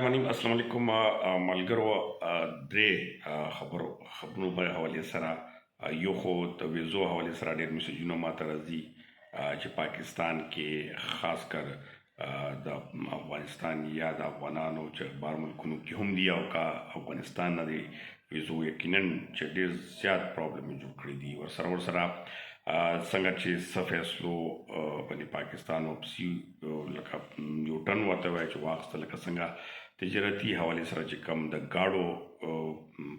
السلام علیکم ملګرو. درې خبرونو په حواله سره یو خو د ویزو حواله سره ډېر میسجونه ماته راځي چې پاکستان کې خاص کر د افغانستان یا د افغانانو چې بهر ملکونو کې هم دي او کا افغانستان نه دی ویزو یقینا چې ډېر زیات پرابلم جوړ کړی دي ورسره څنګه چې څه فیصلو باندې پاکستان واپسي لکه یو ټن ورته وایي چې واخیسته لکه څنګه تجارتي حوالې سره چې کوم د ګاډو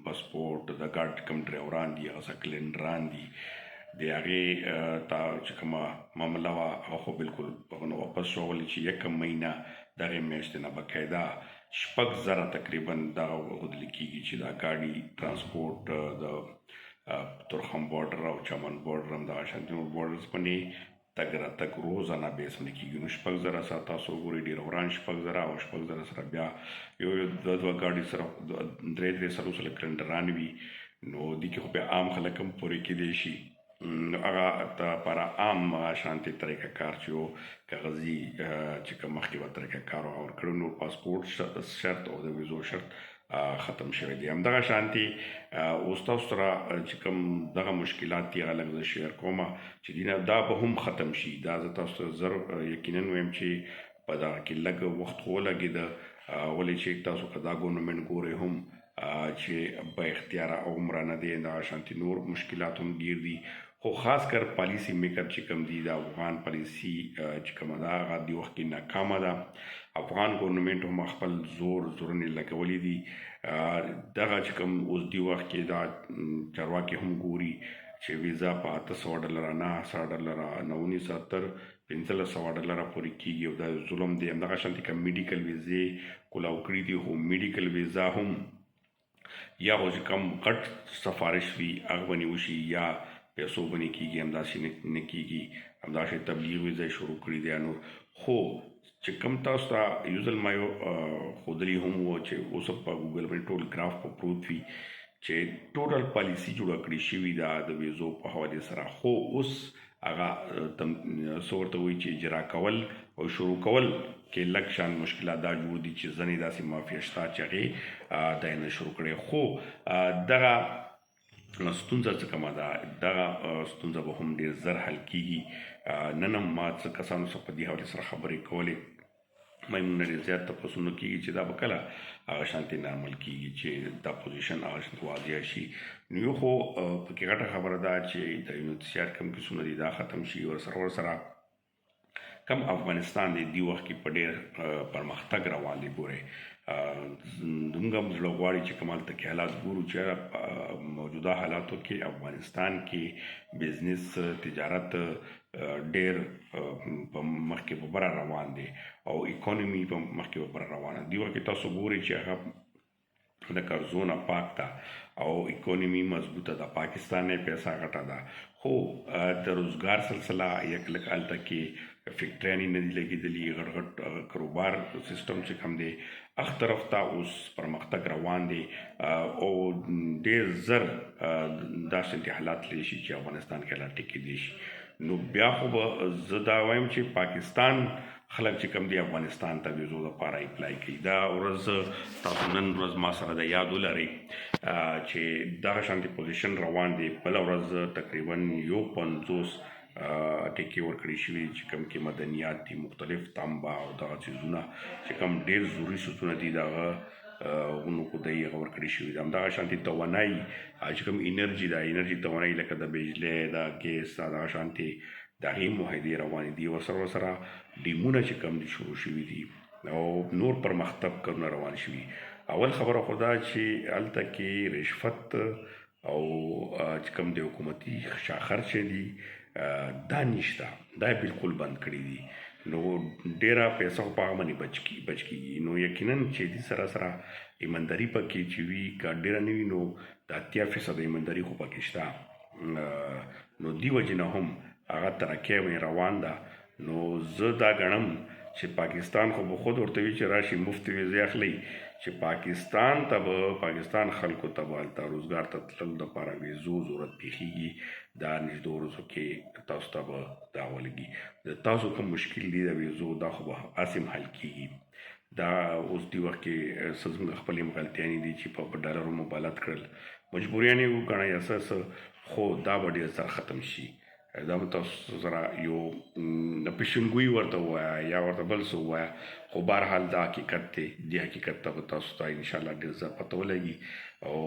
پاسپورټ د ګاډ کوم ډرایوران دي هغه سکلنډران دي د هغې ته چې کومه معامله وه هغه خو بالکل هغه واپس شولی چې یکم مهینه دغې میاشتې نه باقاعده 6,000 تقریبا دغه وښودل کېږي چې دا ګاډي ترانسپورټ د تورخم بارډر او چمن بارډر همدغه شانتي نور بارډرز باندې تګ راتګ روزانه بیس باندې کېږي. نو 6,000 سره تاسو وګورئ ډرایوران 6,000 او 6,000 سره بیا یو دوه ګاډي سره درې څلور کلنډران وي نو دې کې خو بیا عام خلک هم پورې کېدی شي. نو هغه لپاره عام شانتي طریقه کار چې وو کاغذي چې کوم مخکې به طریقه کار ورکړو نو پاسپورټ شرط او د ویزو شرط ختم شوی دی. همدغه شانتي اوس تاسو سره چې کوم دغه مشکلات دي هغه لږ زه شیر کوم چې دینه دا به هم ختم شي. دا زه تاسو ته زر یقینا وایم چې په دغه کې لږ وخت خو ولګېده ولې چې تاسو که دا ګورنمنټ ګورئ هم چې با اختیاره عمره نه دی دغه شانتي نور مشکلات هم ګیر دي خو خاص کر پالیسی میکر چې کوم دي د افغان پالیسی چې کومه ده هغه دې وخت کې ناکامه ده. افغان ګورنمنټ هم خپل زورنې لګولي دي دغه چې کوم اوس دې وخت کې دا چارواکي هم ګوري چې ویزا په $800 $900 $970 $1,500 پورې کېږي او دا ظلم دی. همدغه شانتي که میډیکل ویزې کولاو کړي دي خو میډیکل ویزا هم یا خو چې کوم غټ سفارش وي هغه باندې وشي یا پیسو باندې کېږي همداسې نه کېږي. همداسې تبلیغ ویزه شروع کړي دی نور خو چې کوم تاسو ته یو ځل ما یو ښودلي هم وو چې اوس په ګوګل باندې ټول ګراف په پروت وي چې ټوټل پالیسي جوړه کړې شوې ده د ویزو په حوالې سره خو اوس هغه څه ورته وایي چې اجرا کول او شروع کول کې لږ شان مشکلات دا جوړ دي چې ځینې داسې مافیا شته چې هغې دا یې نه شروع کړی خو دغه ستونزه څه کومه ده دغه ستونزه به هم ډېر زر حل کېږي. نن هم ما څه کسانو سره په دې حوالې سره خبرې کولې ما یې ډېر زیات تپوسونه کېږي چې دا به کله هغه شانتي نارمل کېږي چې دا پوزیشن هغه شانتي واضح شي. نو یو خو پکې غټه خبره ده چې د یونیسیار کوم کیسونه دي دا ختم شي ورسره کم افغانستان دی وخت کې په ډېر پرمختګ روان دی. ګورئ دومره هم زړه غواړي چې کوم هلته کې حالات ګورو چې موجوده حالاتو کې افغانستان کې بزنس تجارت ډېر په مخکې په بره روان دی او اکانومي په مخکې په بره روانه دی. وخت کې تاسو ګورئ چې هغه د قرضونه پاک ده او اکانومي مضبوطه ده پاکستان نه پیسه غټه ده خو د روزګار سلسله یک لږ هلته کې فیکټریانې نه دي لګېدلي غټ غټ کاروبار سیستم چې کوم دی هغه طرف ته اوس پرمختګ روان دی او ډېر زر داسې حالات لري شي چې افغانستان کې حالات ټیکېدلی شي. نو بیا خو به زه دا وایم چې پاکستان خلک چې کوم دی افغانستان ته ویزو دپاره اپلای کوي. دا ورځ تاسو نن ورځ ما سره د یاد ولرئ چې دغه شانتي پوزیشن روان دی. بله ورځ تقریبا 50 ټکي ورکړي شوي چې کوم کې مدنیات دي مختلف تانبه او دغه څیزونه چې کوم ډېر ضروري څیزونه دي د هغه غونو دی هغه ورکړي شوي دي. همدغه شانتي توانایي چې کوم انرژي ده انرژي توانایي لکه د بجلۍ د ګیس دغه شانتي د هغې معاهدې روانې دي ورسره ډیمونه چې کوم دي شروع شوي دي او نور پرمختګ کارونه روان شوي. اول خبره خو دا چې هلته کې رشوت او چې کوم د حکومتي شاخرچې دي دا نشته دا بالکل بند کړي دي. نو ډېره پیسه خو په هغه باندې بچ کېږي. نو یقینا چې دې سره ایمانداري پکې چې وي که ډېره نه وي نو د 80% ایمانداري خو پکې شته. نو دې وجې نه هم هغه ترقۍ باندې روان ده. نو زه دا ګڼم چې پاکستان خو به خود ورته وي چې راشي مفت ویزې اخلئ چې پاکستان ته به پاکستان خلکو ته به هلته روزګار ته تللو دپاره ویزو ضرورت پیښیږي. دا نږدې ورځو کې تاسو ته به دا ولګي د تاسو کوم مشکل دی د ویزو دا خو به هسې هم حل کېږي. دا اوس دی وخت کې څه زموږ خپلې غلطیانې دي چې په ډالرو مبالغه کړل مجبوریان یې وګڼئ اساس خو دا به ډېر زر ختم شي دا به تاسو سره یو پیشنګویي ورته ووایه یا ورته بل څه ووایه خو بهرحال دا حقیقت دی دې حقیقت ته به تاسو ته انشاءالله ډېر زر پته ولګي او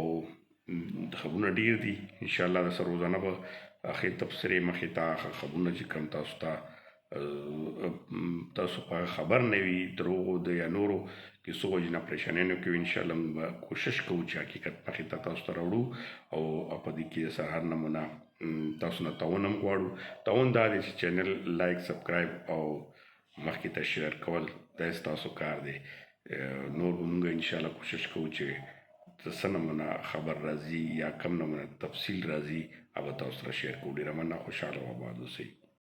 خبرونه ډېر دي انشاءالله د سره روزانه به ښې تبصرې مخې ته خبرونه چې کوم تاسو ته تاسو په خبر نه وي دروغو د یا نورو کیسو وجې نه پریشانیانو کې انشاءالله موږ به کوشش کوو چې حقیقت مخې ته تاسو ته راوړو او په دې کې سره هر نمونه تاسو نه تعاون هم غواړو تعاون دا دی چې چینل لایک سبسکرایب او مخکې ته شیر کول دا ستاسو کار دی نور به موږ انشاءالله کوشش کوو چې څه نمونه خبر راځي یا کم نمونه تفصیل راځي هغه تاسو سره شیر کوو ډېره مننه خوشحاله او آباد اوسئ